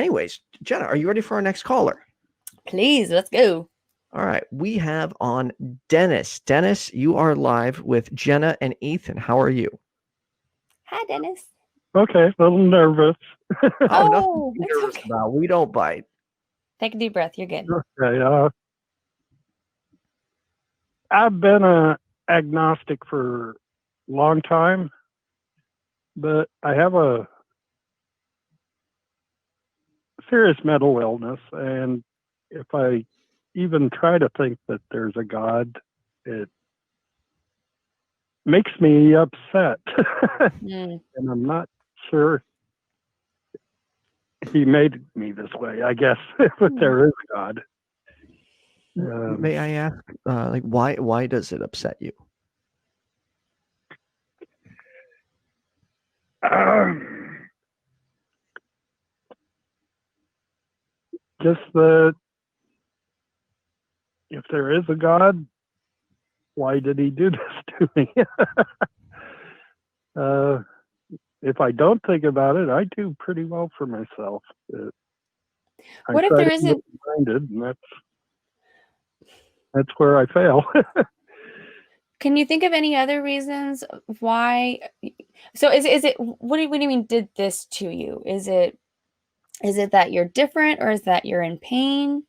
anyways, Jenna, are you ready for our next caller? Please, let's go. All right. We have on Dennis. Dennis, you are live with Jenna and Ethan. How are you? Hi, Dennis. Okay, a little nervous. Oh, nothing Oh, to be it's nervous okay. about. We don't bite. Take a deep breath. You're good. Okay, I've been a agnostic for a long time, but I have a serious mental illness, and if I even try to think that there's a God, it makes me upset. Mm. And I'm not sure he made me this way, I guess, if there is a God. May I ask, like, why does it upset you? Just that if there is a God, why did he do this to me? If I don't think about it, I do pretty well for myself. What if there isn't? Minded, and that's where I fail. Can you think of any other reasons why? So is it? What do you mean? Did this to you? Is it that you're different, or is that you're in pain?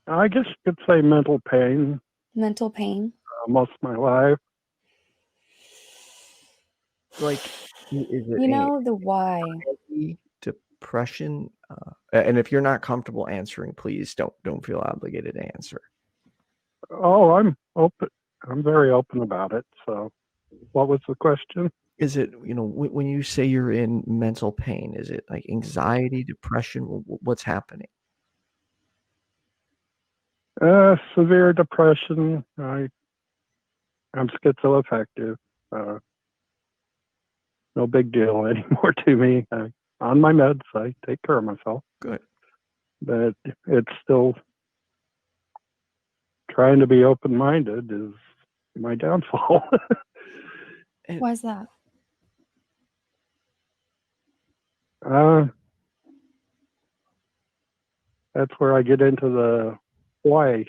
I guess you could say mental pain. Mental pain. Most of my life. Like, is it the why? Depression? And if you're not comfortable answering, please don't feel obligated to answer. Oh, I'm open. I'm very open about it. So, what was the question? Is it, when you say you're in mental pain, is it like anxiety, depression? What's happening? Severe depression. I'm schizoaffective. No big deal anymore to me. On my meds, I take care of myself. Good. But it's still trying to be open-minded is my downfall. Why is that? That's where I get into the why.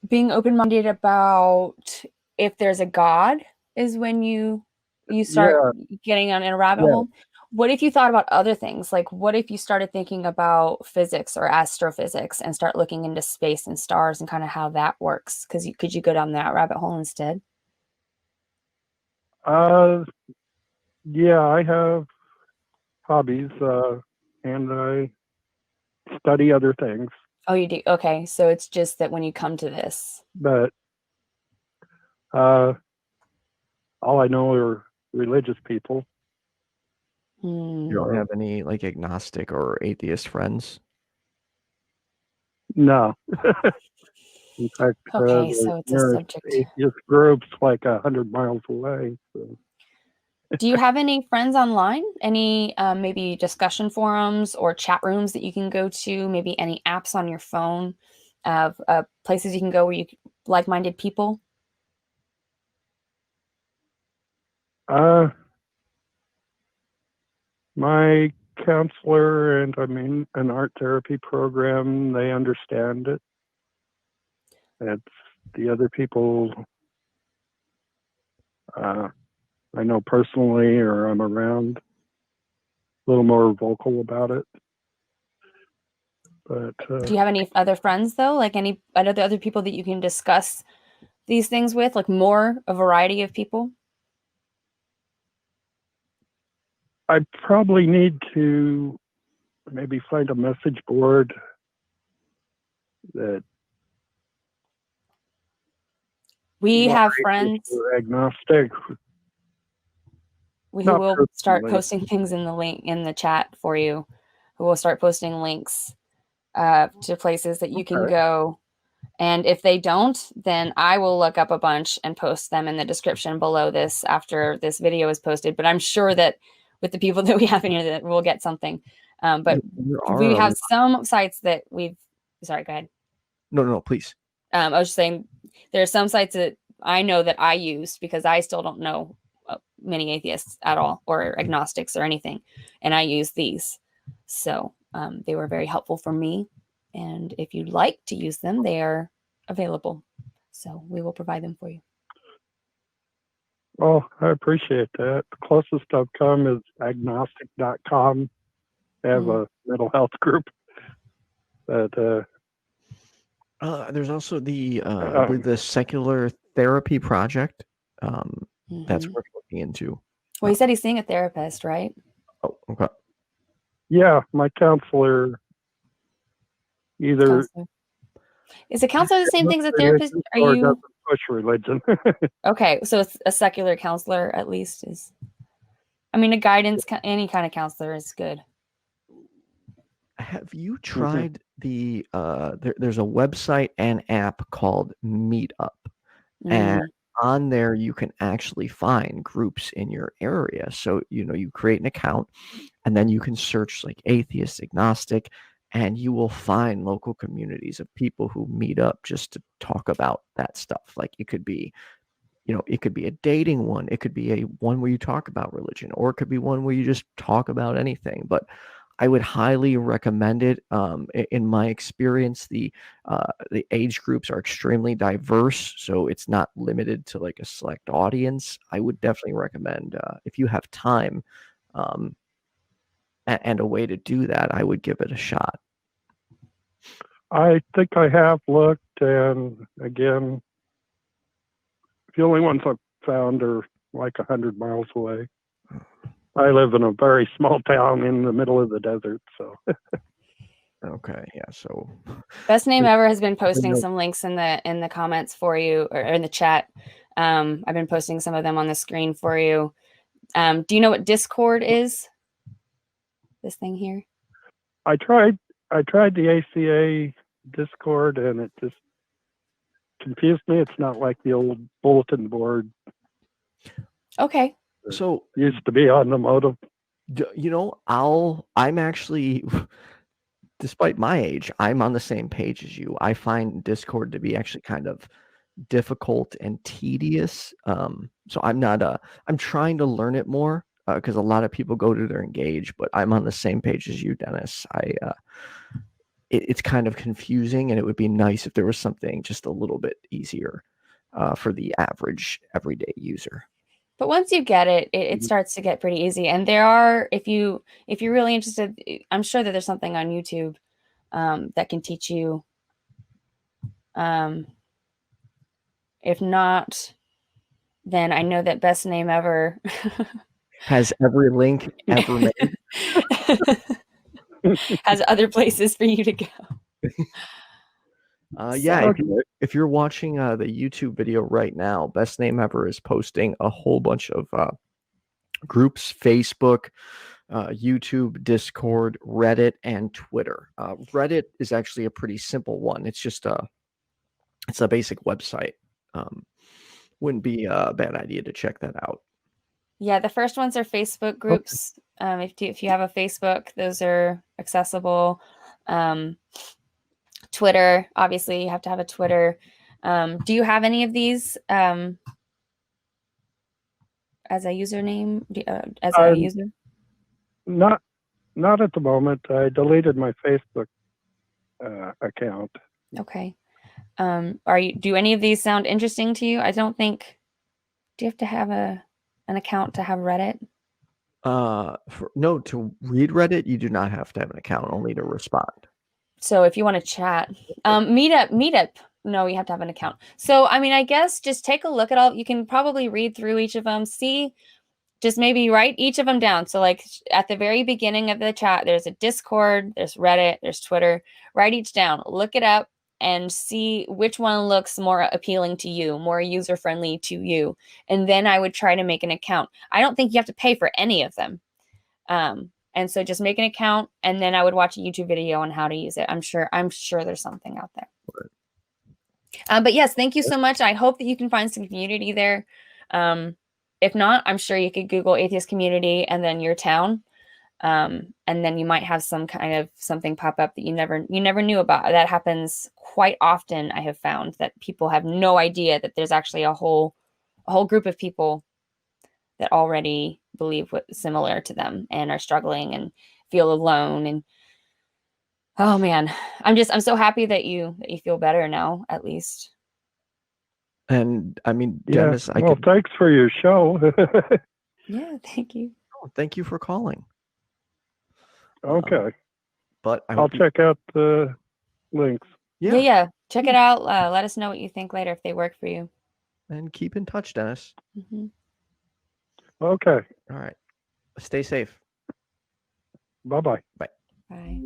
Being open-minded about if there's a God is when you start getting on in a rabbit hole. What if you thought about other things? Like, what if you started thinking about physics or astrophysics and start looking into space and stars and kind of how that works? Could you go down that rabbit hole instead? Yeah, I have hobbies, and I study other things. Oh, you do? Okay, so it's just that when you come to this. But all I know are religious people. You don't have any like agnostic or atheist friends? No. In fact, okay, so it's a subject. Atheist groups like 100 miles away. So. Do you have any friends online? Any maybe discussion forums or chat rooms that you can go to? Maybe any apps on your phone of places you can go where you like-minded people? My counselor and an art therapy program, they understand it. It's the other people I know personally or I'm around, a little more vocal about it. But do you have any other friends though? Like any other people that you can discuss these things with, like a variety of people? I probably need to maybe find a message board that we have friends agnostic. who will start posting things in the chat for you, who will start posting links to places that you can go. And if they don't, then I will look up a bunch and post them in the description below this after this video is posted. But I'm sure that with the people that we have in here that we'll get something. But we have some sites that sorry, go ahead. No, please. I was just saying there are some sites that I know that I use because I still don't know many atheists at all or agnostics or anything. And I use these. So they were very helpful for me. And if you'd like to use them, they are available. So we will provide them for you. Well, I appreciate that. The closest I've come is agnostic.com. They have a mental health group. But there's also the Secular Therapy Project. That's worth looking into. Well, he said he's seeing a therapist, right? Oh, okay. Yeah, my counselor either... Is a counselor the same thing as a therapist? Are you... doesn't push religion. Okay, so it's a secular counselor at least is... I mean, a guidance, any kind of counselor is good. Have you tried there's a website and app called Meetup, and on there you can actually find groups in your area. So you create an account, and then you can search like atheist, agnostic, and you will find local communities of people who meet up just to talk about that stuff. Like it could be a dating one, it could be a one where you talk about religion, or it could be one where you just talk about anything. But I would highly recommend it. In my experience, the age groups are extremely diverse, so it's not limited to like a select audience. I would definitely recommend, if you have time and a way to do that, I would give it a shot. I think I have looked, and again, the only ones I've found are like 100 miles away. I live in a very small town in the middle of the desert, so. Okay, yeah. So, Best Name Ever has been posting some links in the comments for you, or in the chat. I've been posting some of them on the screen for you. Do you know what Discord is? This thing here. I tried the ACA Discord, and it just confused me. It's not like the old bulletin board. Okay. So used to be on the modem. I'm actually, despite my age, I'm on the same page as you. I find Discord to be actually kind of difficult and tedious. So I'm trying to learn it more because a lot of people go to their Engage, but I'm on the same page as you, Dennis. It's kind of confusing, and it would be nice if there was something just a little bit easier for the average everyday user. But once you get it, it starts to get pretty easy. And there are, if you're really interested, I'm sure that there's something on YouTube that can teach you. If not, then I know that Best Name Ever has every link ever made. Has other places for you to go. Yeah, if you're watching the YouTube video right now, Best Name Ever is posting a whole bunch of groups: Facebook, YouTube, Discord, Reddit, and Twitter. Reddit is actually a pretty simple one. It's just it's a basic website. Wouldn't be a bad idea to check that out. Yeah, the first ones are Facebook groups. If you have a Facebook, those are accessible. Twitter, obviously, you have to have a Twitter. Do you have any of these as a username? As a user? Not at the moment. I deleted my Facebook account. Okay. Do any of these sound interesting to you? I don't think. Do you have to have an account to have Reddit? No, to read Reddit, you do not have to have an account, only to respond. So if you want to chat, Meetup, no, you have to have an account. So, I mean, I guess just take a look at all, you can probably read through each of them, just maybe write each of them down. So like at the very beginning of the chat, there's a Discord, there's Reddit, there's Twitter, write each down, look it up and see which one looks more appealing to you, more user-friendly to you. And then I would try to make an account. I don't think you have to pay for any of them. And so just make an account, and then I would watch a YouTube video on how to use it. I'm sure there's something out there. But yes, thank you so much. I hope that you can find some community there. If not, I'm sure you could Google atheist community and then your town. And then you might have some kind of something pop up that you never knew about. That happens quite often. I have found that people have no idea that there's actually a whole group of people that already believe what similar to them and are struggling and feel alone. And oh man, I'm so happy that you feel better now, at least. And I mean, Yeah. Dennis, Well, thanks for your show. Yeah, thank you. Oh, thank you for calling. Okay. But I'll check out the links. Yeah. Check it out. Let us know what you think later if they work for you. And keep in touch, Dennis. Mm-hmm. Okay. All right. Stay safe. Bye-bye. Bye. Bye.